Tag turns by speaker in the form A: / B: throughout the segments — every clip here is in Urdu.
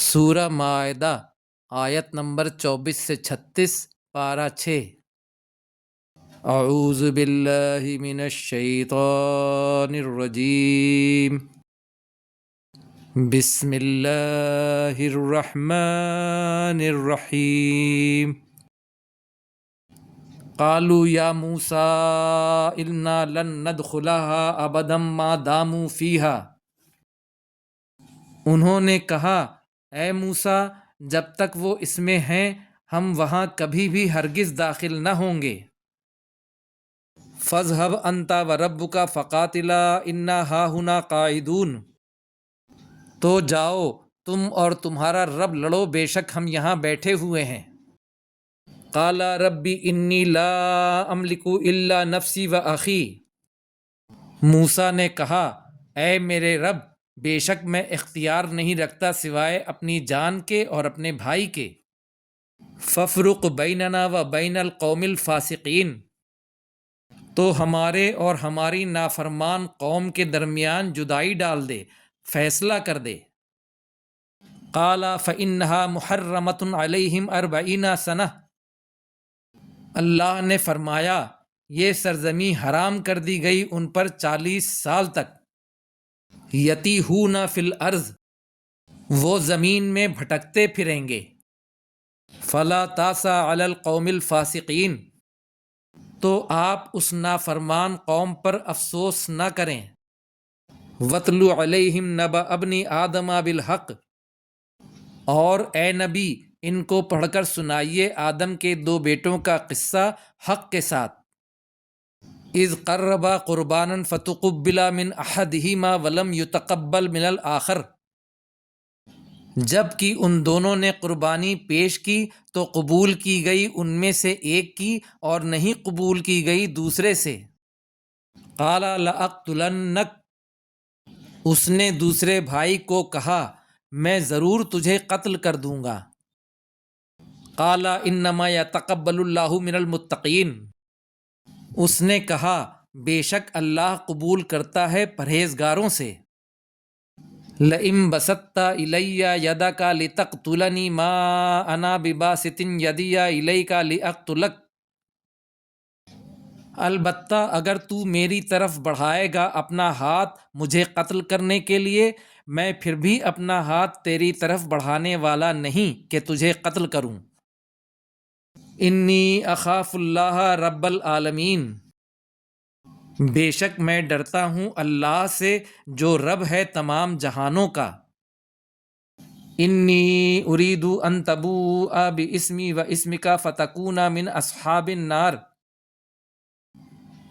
A: سورہ مائدہ آیت نمبر 24 سے 36 پارہ 6۔ اعوذ باللہ من الشیطان الرجیم، بسم اللہ الرحمن الرحیم۔ قالوا یا موسیٰ انا لن ندخلها ابدا ما داموا فیہا، انہوں نے کہا اے موسیٰ جب تک وہ اس میں ہیں ہم وہاں کبھی بھی ہرگز داخل نہ ہوں گے۔ فاذهب انت وربک فقاتلا انا ہاہنا قاعدون، تو جاؤ تم اور تمہارا رب لڑو، بے شک ہم یہاں بیٹھے ہوئے ہیں۔ قال ربی انی لا املک الا نفسی و اخی، موسیٰ نے کہا اے میرے رب بے شک میں اختیار نہیں رکھتا سوائے اپنی جان کے اور اپنے بھائی کے۔ ففرق بیننا و بین القوم الفاسقین، تو ہمارے اور ہماری نافرمان قوم کے درمیان جدائی ڈال دے، فیصلہ کر دے۔ قال فإنها محرمۃ علیہم 40 سنہ، اللہ نے فرمایا یہ سرزمین حرام کر دی گئی ان پر 40 سال تک۔ یتیہون فی الارض، وہ زمین میں بھٹکتے پھریں گے۔ فلا تاسا علی القوم الفاسقین، تو آپ اس نافرمان قوم پر افسوس نہ کریں۔ وَاتْلُ عَلَيْهِمْ نَبَأَ ابْنِ آدَمَ بِالْحَقِّ، اور اے نبی ان کو پڑھ کر سنائیے آدم کے 2 بیٹوں کا قصہ حق کے ساتھ۔ اذ قربا قربانا فتقبل من احدہما ولم یتقبل من الآخر، جب کہ ان دونوں نے قربانی پیش کی تو قبول کی گئی ان میں سے ایک کی اور نہیں قبول کی گئی دوسرے سے۔ قال لأقتلنک، اس نے دوسرے بھائی کو کہا میں ضرور تجھے قتل کر دوں گا۔ قال انما یتقبل اللہ من المتقین، اس نے کہا بے شک اللہ قبول کرتا ہے پرہیزگاروں سے۔ لئن بسطت الی یدک لتقتلنی ما انا بباسط یدی الیک لاقتلک، البتہ اگر تو میری طرف بڑھائے گا اپنا ہاتھ مجھے قتل کرنے کے لیے، میں پھر بھی اپنا ہاتھ تیری طرف بڑھانے والا نہیں کہ تجھے قتل کروں۔ انی اخاف اللہ رب العالمین، بے شک میں ڈرتا ہوں اللہ سے جو رب ہے تمام جہانوں کا۔ انی ارید ان تبوء باسمی و اسمک فتکون من اصحاب النار،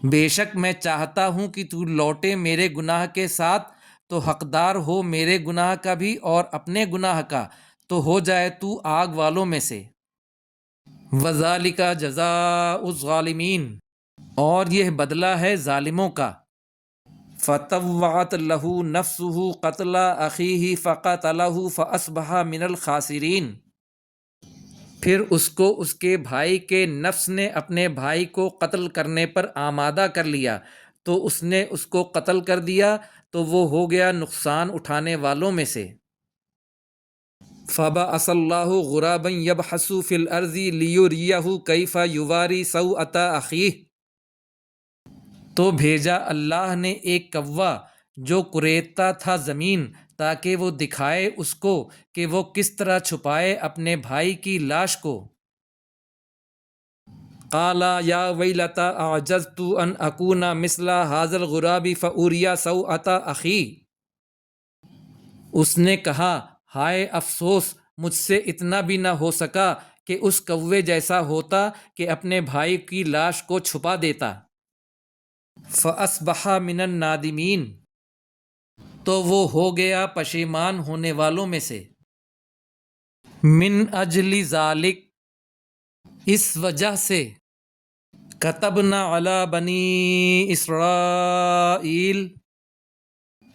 A: بے شک میں چاہتا ہوں کہ تو لوٹے میرے گناہ کے ساتھ تو حقدار ہو میرے گناہ کا بھی اور اپنے گناہ کا، تو ہو جائے تو آگ والوں میں سے۔ وذالک جزاء الظالمین، اور یہ بدلہ ہے ظالموں کا۔ فطوعت لہ نفسہ قتل اخیہ فقتلہ فاصبح من الخاسرین، پھر اس کو اس کے بھائی کے نفس نے اپنے بھائی کو قتل کرنے پر آمادہ کر لیا تو اس نے اس کو قتل کر دیا تو وہ ہو گیا نقصان اٹھانے والوں میں سے۔ فبعث اللہ غرابا یبحث فی الارض لیریہ کیف یواری سوءۃ اخیہ، تو بھیجا اللہ نے ایک کوا جو کریدتا تھا زمین تاکہ وہ دکھائے اس کو کہ وہ کس طرح چھپائے اپنے بھائی کی لاش کو۔ قال یا ویلتى اعجزت ان اکون مثل ھذا الغراب فاوری سوءۃ اخی، اس نے کہا ہائے افسوس مجھ سے اتنا بھی نہ ہو سکا کہ اس کوے جیسا ہوتا کہ اپنے بھائی کی لاش کو چھپا دیتا۔ فاصبح من النادمین، تو وہ ہو گیا پشیمان ہونے والوں میں سے۔ من اجل ذالک، اس وجہ سے، کتبنا علی بنی اسرائیل،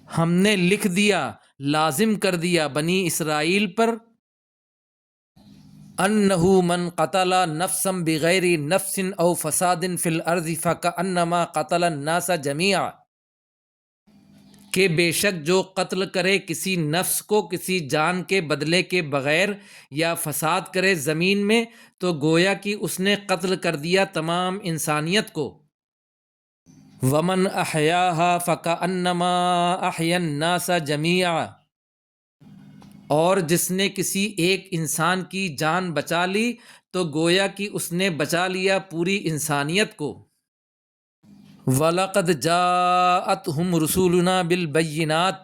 A: ہم نے لکھ دیا لازم کر دیا بنی اسرائیل پر، انہ من قتل نفسا بغیر نفس او فساد فی الارض فکأنما قتل الناس جمیعا، کہ بے شک جو قتل کرے کسی نفس کو کسی جان کے بدلے کے بغیر یا فساد کرے زمین میں تو گویا کہ اس نے قتل کر دیا تمام انسانیت کو۔ ومن احیاہا فکأنما احیا الناس جمیعا، اور جس نے کسی ایک انسان کی جان بچا لی تو گویا کہ اس نے بچا لیا پوری انسانیت کو۔ وَلَقَدْ جَاءَتْهُمْ رُسُولُنَا بِالْبَيِّنَاتِ،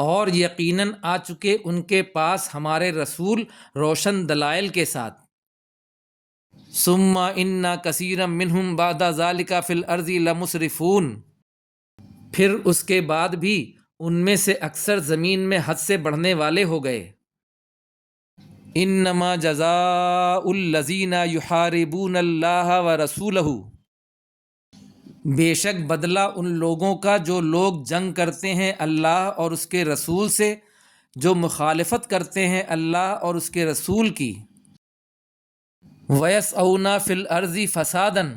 A: اور یقیناً آ چکے ان کے پاس ہمارے رسول روشن دلائل کے ساتھ۔ ثُمَّ إِنَّ كَثِيرًا مِّنْهُمْ بَعْدَ ذَلِكَ فِي الْأَرْضِ لَمُسْرِفُونَ، پھر اس کے بعد بھی ان میں سے اکثر زمین میں حد سے بڑھنے والے ہو گئے۔ انما جزاء الذین یحاربون اللہ ورسولہ، بے شک بدلہ ان لوگوں کا جو لوگ جنگ کرتے ہیں اللہ اور اس کے رسول سے، جو مخالفت کرتے ہیں اللہ اور اس کے رسول کی۔ وَيَسْعَوْنَ فِي الْأَرْضِ فَسَادًا،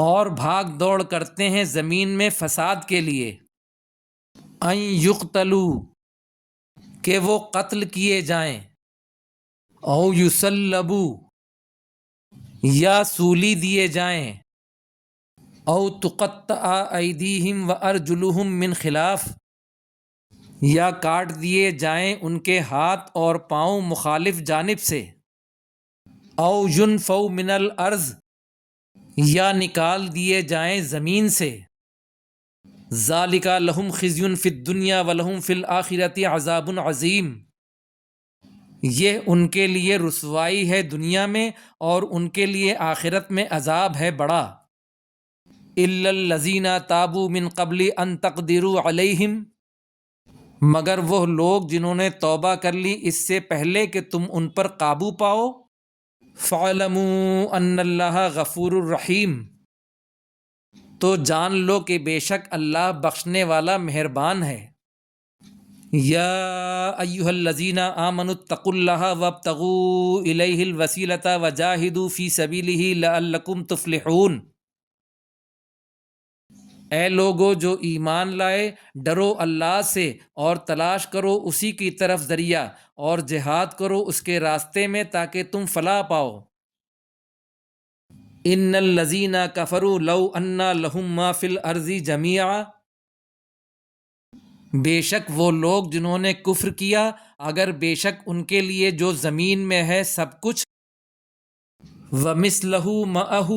A: اور بھاگ دوڑ کرتے ہیں زمین میں فساد کے لیے۔ ان یقتلوا، کہ وہ قتل کیے جائیں، او یصلبوا، یا سولی دیے جائیں، او تقطع ایدیہم وارجلہم من خلاف، یا کاٹ دیے جائیں ان کے ہاتھ اور پاؤں مخالف جانب سے، او ینفوا من الارض، یا نکال دیے جائیں زمین سے۔ ذالک لہم خزی فی الدنیا ولہم فی الآخرۃ عذاب عظیم، یہ ان کے لیے رسوائی ہے دنیا میں اور ان کے لیے آخرت میں عذاب ہے بڑا۔ الا الذین تابوا من قبل ان تقدروا علیہم، مگر وہ لوگ جنہوں نے توبہ کر لی اس سے پہلے کہ تم ان پر قابو پاؤ۔ فاعلموا ان اللہ غفور الرحیم، تو جان لو کہ بے شک اللہ بخشنے والا مہربان ہے۔ یا ایھا الذین آمنوا اتقوا اللہ وابتغوا الیہ الوسیلۃ وجاہدوا فی سبیلہ لعلکم تفلحون، اے لوگو جو ایمان لائے ڈرو اللہ سے اور تلاش کرو اسی کی طرف ذریعہ اور جہاد کرو اس کے راستے میں تاکہ تم فلاح پاؤ۔ ان الذین کفروا لو ان لہم ما فی الارض جمیعا، بے شک وہ لوگ جنہوں نے کفر کیا اگر بے شک ان کے لیے جو زمین میں ہے سب کچھ، وَمِثْلَهُ مَعَهُ،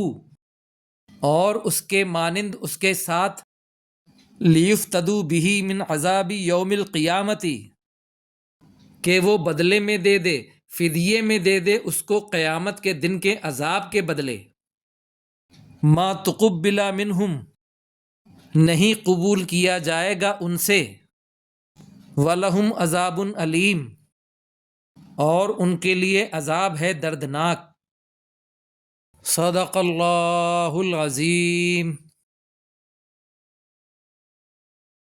A: اور اس کے مانند اس کے ساتھ، لِيُفْتَدُوا بِهِ مِنْ عَذَابِ يَوْمِ الْقِيَامَةِ، کہ وہ بدلے میں دے دے، فدیے میں دے دے اس کو قیامت کے دن کے عذاب کے بدلے۔ مَا تُقُبِّلَ مِنْهُمْ، نہیں قبول کیا جائے گا ان سے، وَلَهُمْ عَذَابٌ أَلِيمٌ، اور ان کے لیے عذاب ہے دردناک۔ صدق اللہ العظیم۔